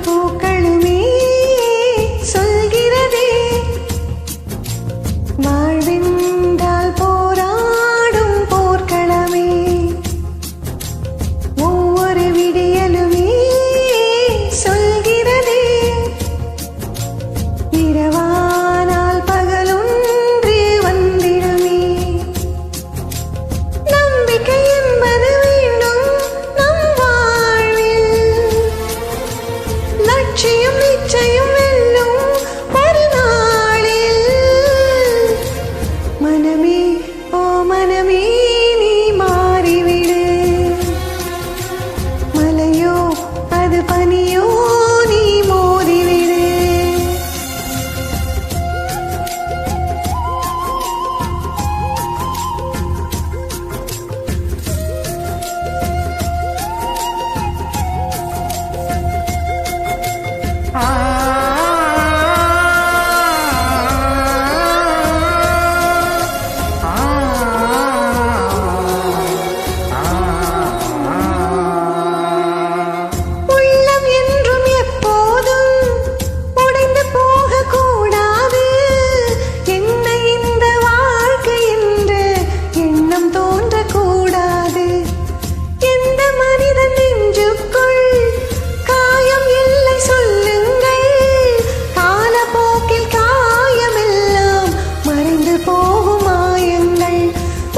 பூக்களுமே சொல்கிறதே வாழ்வென்றால் போராடும் போர்க்களமே. ஒவ்வொரு விடியலுமே சொல்கிறதே இரவானால் பகலொன்று வந்திடுமே. நம்பிக்கை என்பது வேண்டும் நம் வாழ்வில், லட்சியம் நிச்சயம் வெல்லும் ஒரு நாளில். மனமே ஓ மனமே நீ மாறிவிடு, மலையோ அது பனியோ நீ மோதிவிடு. உள்ளம் என்றும் எப்போதும் உடைந்து போகக்கூடாது. என்ன இந்த வாழ்க்கை என்று எண்ணம் தோன்றக்கூடாது. எந்த மனிதன் நெஞ்சுக்குள் காயம் இல்லை சொல்லுங்கள். காலப்போக்கில் காயமெல்லாம் மறைந்து போகும் மாயங்கள்.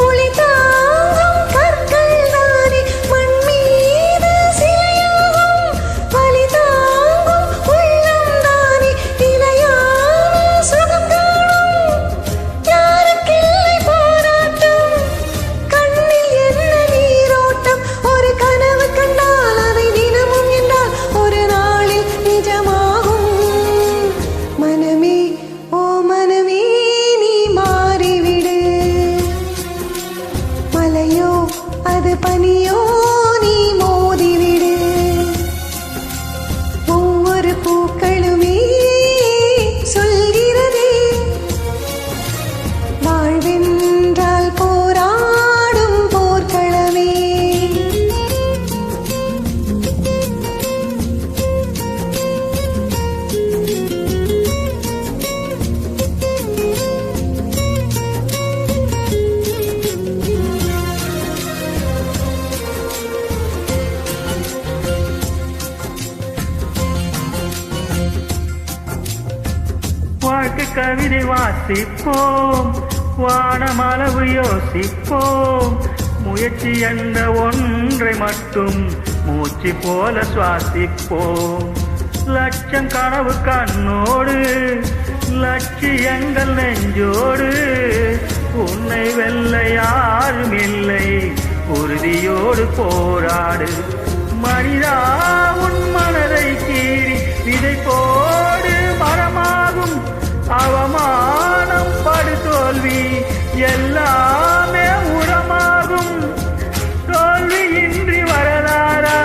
ஒளி தாங்கும் கற்கள் தானே மண் மீது சிலையாகும். வலி தாங்கும் உள்ளம் தானே நிலையான சுகம் காணும். யாருக்கில்லை போராட்டம், கண்ணில் என்ன நீரோட்டம். ஒரு கனவு கண்டால் அதை தினமும் என்றால் ஒரு நாளில் நிஜமாகும். மனமே ஓ மனமே நீ மாறிவிடு, மலையோ அது பனியோ நீ மோதிவிடு. ஒவ்வொரு பூக்களுமே சொல்கிறதே வாழ்வென்றால் போராடும் போர்க்களமே. வாழ்க்கை கவிதை வாசிப்போம், வானமளவு யோசிப்போம். முயற்சி என்ற ஒன்றை மட்டும் மூச்சு போல சுவாசிப்போம். லட்சம் கனவு கண்ணோடு, லட்சியங்கள் நெஞ்சோடு. உன்னை வெல்ல யாரும் இல்லை, உறுதியோடு போராடு. மனிதா உன் மனதை கீறி விதை போடு, மரமாகும். அவமானம் படு தோல்வி எல்லாமே உரமாகும். தோல்வியின்றி வரலாறா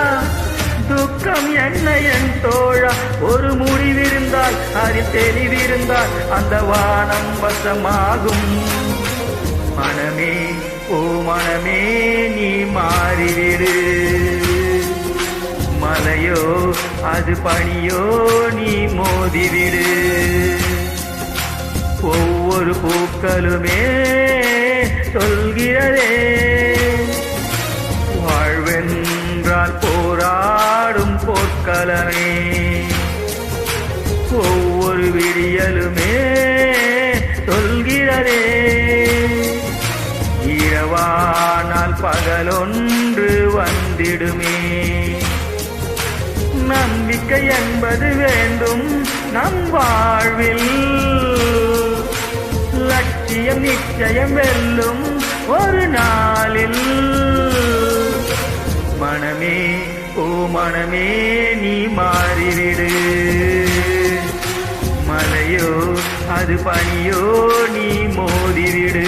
துக்கம் என்ன என் தோழா. ஒரு முடிவிருந்தால் அதில் தெளிவிருந்தால் அந்த வானம் வசமாகும். மனமே ஓ மனமே நீ மாறிவிடு, மலையோ அது பனியோ நீ மோதிவிடு. ஒவ்வொரு பூக்களுமே சொல்கிறதே வாழ்வென்றால் போராடும் போர்க்களமே. ஒவ்வொரு விடியலுமே சொல்கிறதே இரவானால் பகலொன்று வந்திடுமே. நம்பிக்கை என்பது வேண்டும் நம் வாழ்வில், லட்சியம் நிச்சயம் வெல்லும் ஒரு நாளில். மனமே ஓ மனமே நீ மாறிவிடு, மலையோ அது பனியோ நீ மோதிவிடு.